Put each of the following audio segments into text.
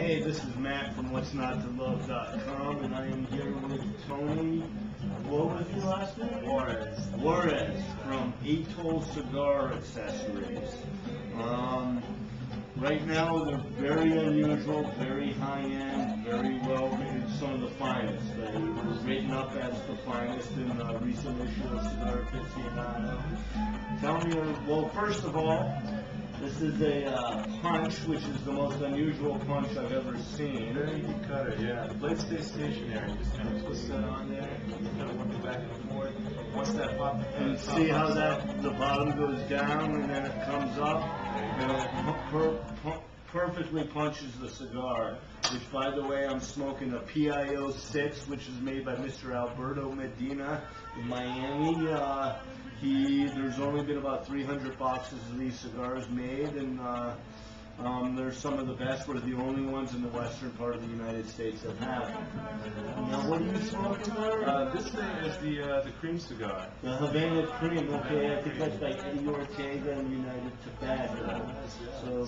Hey, this is Matt from WhatsKnotToLove.com, and I am here with Tony. What was your last name? Juarez from Atoll Cigar Accessories. Right now, they're very unusual, very high-end, very well-rated, some of the finest. They were rated up as the finest in the recent issue of Cigar Aficionado. Tell me, well, first of all, this is a punch, which is the most unusual punch I've ever seen. Very deep cutter, yeah. The blade stays stationary. Just kind of twist that on there, and just kind of work it back and forth. Once that pop, and see how that the bottom goes down and then it comes up, and it perfectly punches the cigar. Which, by the way, I'm smoking a PIO 6, which is made by Mr. Alberto Medina in Miami. There's only been about 300 boxes of these cigars made, and they're some of the best. We're the only ones in the western part of the United States that have them. Now, what are you smoking there? This thing is the cream cigar. The Havana Cream, okay, I think that's by Eddie Ortega and United Tobacco. So,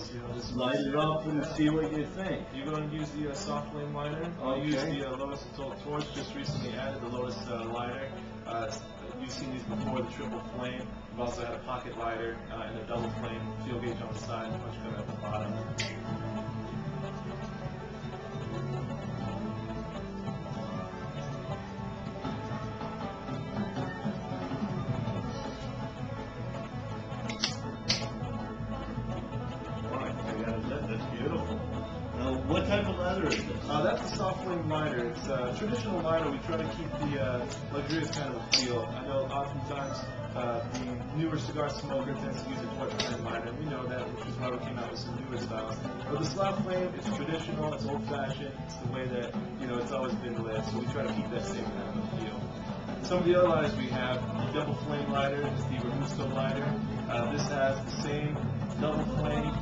light it up and see what you think. You're going to use the soft flame lighter. I'll use the Lotus Atoll Torch. Just recently added the Lotus lighter. You've seen these before, the triple flame. We've also had a pocket lighter and a double flame fuel gauge on the side, much better at the bottom. That's beautiful. Now, what type of leather is this? That's a soft flame lighter. It's a traditional lighter. We try to keep the luxurious kind of feel. I know oftentimes the newer cigar smoker tends to use a torch flame lighter, and we know that, which is why we came out with some newer styles. But the soft flame, it's traditional, it's old-fashioned, it's the way that, it's always been lit, so we try to keep that same kind of feel. Some of the other lighters we have, the double flame lighter is the Robusto lighter. This has the same double flame.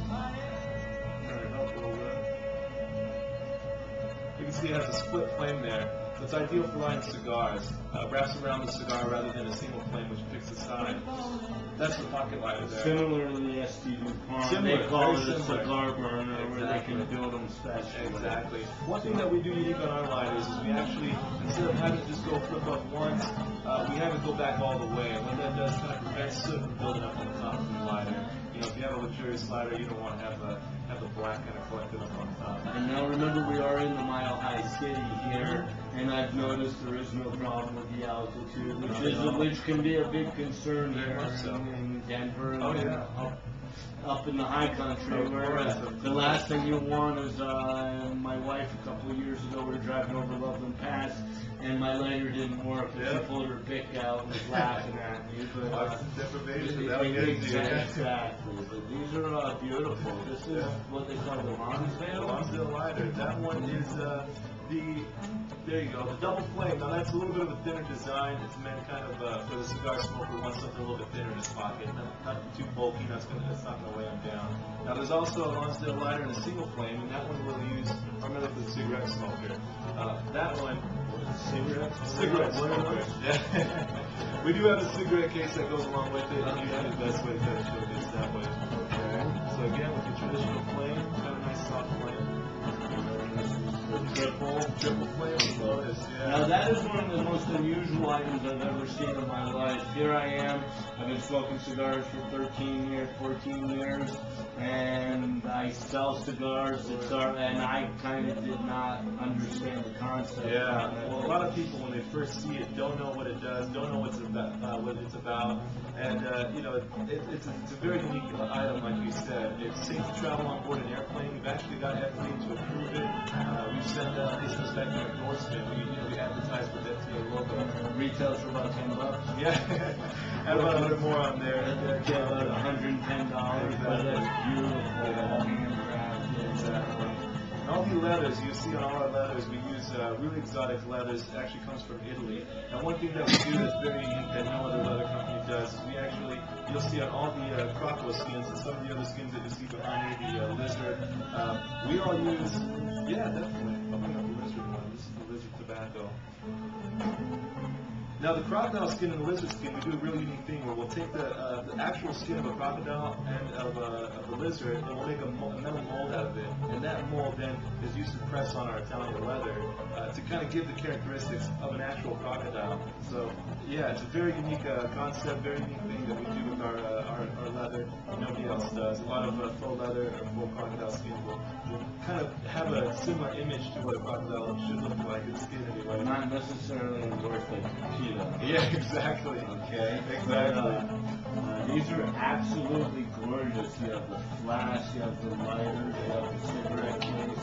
You can see it has a split flame there, so it's ideal for lighting cigars. Wraps around the cigar rather than a single flame which picks the side. That's the pocket lighter there. Similar to the SD DuPont, they call it a cigar burner where they can build them special. Exactly. One thing that we do unique on our lighters is we actually, instead of having it just go flip up once, we have it go back all the way. And what that does kind of prevents soot from building up on the top of the lighter. If you have a luxurious lighter, you don't want to have the black kind of collected up on top. And now remember, we are in the Mile High City here, and I've noticed there is no problem with the altitude, which can be a big concern here in Denver and up in the high country, where the last thing you want is, my wife a couple of years ago, we were driving over Loveland Pass, and my lighter didn't work, and she pulled her pick out and was laughing at me. But exactly. But these are beautiful. This is what they call the Lonsdale lighter. That one is there you go, the double flame. Now that's a little bit of a thinner design. It's meant kind of for the cigar smoker who wants something a little bit thinner in his pocket, not too bulky. That's not going to weigh him down. Now there's also a Lonsdale lighter and a single flame, and that one we'll use primarily for the cigarette smoker. That one, cigarette smoker. Yeah. We do have a cigarette case that goes along with it, and usually the best way to kind of showcase that way. Okay. So again, with the traditional flame, kind of nice soft flame. Triple flame Lotus, Now that is one of the most unusual items I've ever seen in my life. Here I am, I've been smoking cigars for 13 years, 14 years, and I sell cigars, and I kind of did not understand the concept. Yeah, well, a lot of people when they first see it don't know what it does, don't know what it's about, and it's a very unique item, like you said. It's safe to travel on board an airplane. We've actually got FDA to approve it. We've sent this back to endorsement. We advertise with FDA logo. Retails for about $10. Yeah, had about 100 more on there. Yeah, about $110. But that's beautiful. Exactly. And all the leathers, you see on all our leathers, we use really exotic leathers. It actually comes from Italy. And one thing that we do that's very unique that no other leather company does is we actually, you'll see on all the crocodile skins and some of the other skins that you see behind me, the lizard, we all use, definitely. I'll bring up the lizard one. This is the lizard tobacco. Now the crocodile skin and the lizard skin, we do a really unique thing where we'll take the actual skin of a crocodile and of a lizard, and we'll make a metal mold out of it. And that mold then is used to press on our Italian leather to kind of give the characteristics of an actual crocodile. So yeah, it's a very unique concept, very unique thing that we do with our leather. Nobody else does. A lot of faux leather or faux crocodile skin will kind of have a similar image to what a crocodile should look like in skin anyway. Not necessarily endorsed like PETA. Yeah, exactly. Okay. Exactly. These are absolutely gorgeous. You have the flask, you have the lighters, you have the cigarette cases.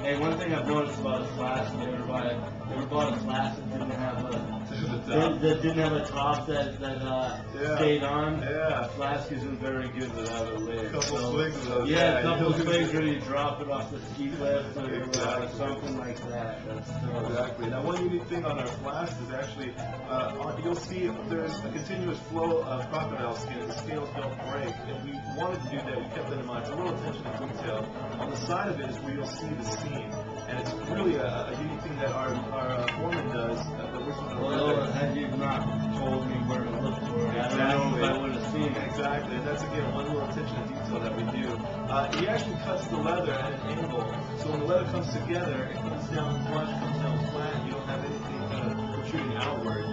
Hey, one thing I've noticed about a flask, you ever bought a flask that didn't have a top that stayed on? Yeah. A flask isn't very good without a lid. Couple swigs of those. Yeah, a couple of swigs where you drop it off the ski lift or something like that. Exactly. Now, one unique thing on our flask is actually, you'll see there's a continuous flow of crocodile skin. The scales don't break. And we wanted to do that. We kept that in mind. It's a little attention to detail. On the side of it is where you'll see the seam. And it's really a unique thing that our foreman does. Well, had you not told me where to look for it, I don't know if I would have seen it. Exactly. And that's, again, one little attention to detail that we do. He actually cuts the leather at an angle. So when the leather comes together, it comes down flush, comes down flat. You don't have anything kind of protruding outward.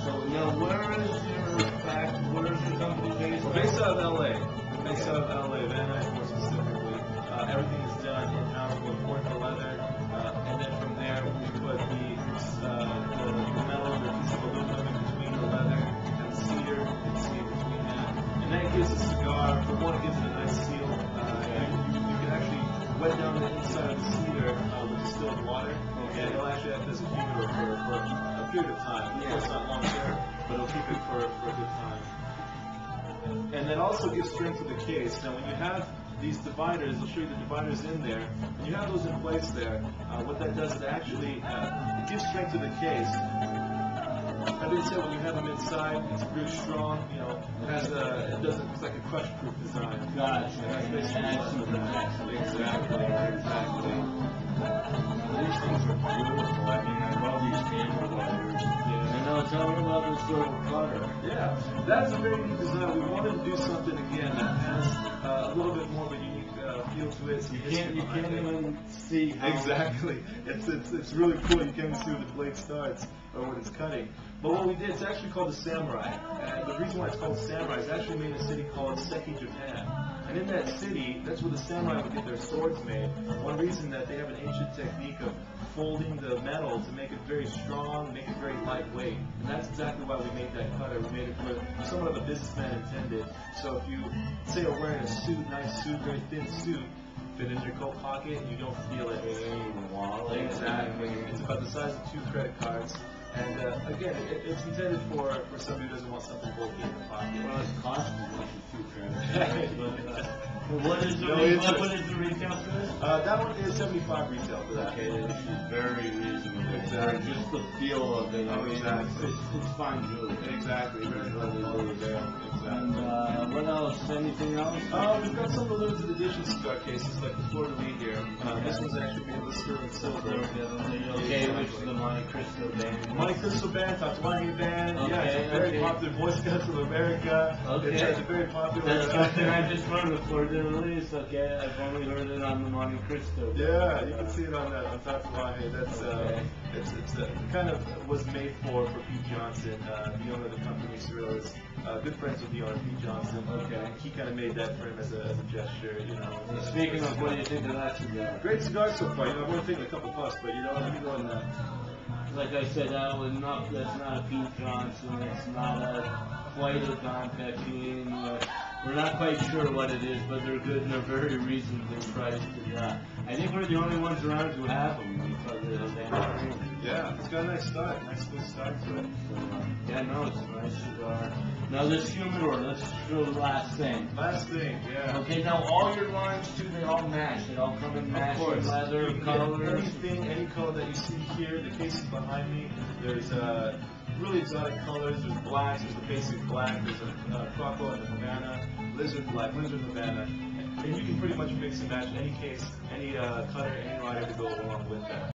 So now, where is your company based? We're based out of LA. Based out of LA, Van Nuys more specifically. Everything is done in-house. We'll import the leather, and then from there we put the metal, the piece of aluminum in between the leather and the cedar. You can see in between that, and that gives the cigar. For one, it gives it a nice seal. You can actually wet down the inside of the cedar with distilled water, and it'll actually act as a humidor for a period of time. Yeah. It's not long term, but it'll keep it for a good time. And that also gives strength to the case. Now, when you have these dividers, I'll show you the dividers in there. When you have those in place there, what that does is it actually it gives strength to the case. That being said, when you have them inside, it's really strong. You know, it's like a crush-proof design. Gotcha. That's basically exactly. These things are beautiful. I mean, I love these table lighters. And now tell me about this little cutter. Yeah, that's a very neat design. We wanted to do something again that has a little bit more of a unique feel to it. You can't even see how. Exactly. It's really cool. You can't even see where the blade starts or what it's cutting. But what we did, it's actually called the Samurai. And the reason why it's called Samurai is actually made in a city called Seki, Japan. And in that city, that's where the samurai would get their swords made. One reason that they have an ancient technique of folding the metal to make it very strong, make it very lightweight. And that's exactly why we made that cutter. We made it for somewhat of a businessman intended. So if you, say you're wearing a suit, nice suit, very thin suit, fit in your coat pocket, you don't feel it. Exactly. It's about the size of 2 credit cards. And again, it's intended for somebody who doesn't want something bulky in the pocket. Well, it's costing much as 2 credit cards. But what is the retail for this? That one is $75 retail for that. Okay, this is very reasonable. Exactly. Just the feel of it. Oh, exactly. It's fine jewelry. Exactly. Very lovely there. Exactly. And what else? Anything else? We've got some of the limited edition cigar cases, like the Fleur de Lis here. This one's actually made with sterling silver. Okay, which is the Monte Cristo band. Monte Cristo band, Tatuaje band. Okay, yeah, it's a very popular Boy Scouts of America. Okay. It's a very popular. That's something I just learned with Fleur de Lis. Okay, I've only heard it on the Monte Cristo. Yeah, you can see it on Tatuaje. That's it's kind of was made for Pete Johnson, the owner of the company. Cyril is good friends with the owner, Pete Johnson. Okay, he kind of made that for him as a gesture, you know. Speaking of, what do you think of that cigar? Great cigar so far. You know, I've only taken a couple puffs, but you know, let me go in that. Like I said, that's not a Pete Johnson. It's not quite a Don Pepin. We're not quite sure what it is, but they're good and they're very reasonably priced. And, I think we're the only ones around who have them because of the Havana. Yeah, it's got a nice start, nice good start to it. So, yeah, no, it's a nice cigar. Now this humidor, let's do the last thing. Last thing, yeah. Okay, now all your lines too, they all match. They all come in matching leather, colors. Anything, any color that you see here, the cases behind me, there's really exotic colors. There's blacks, there's the basic black, there's a Croco and a Havana, lizard black, lizard Havana. And you can pretty much mix and match any case, any cutter, any rider to go along with that.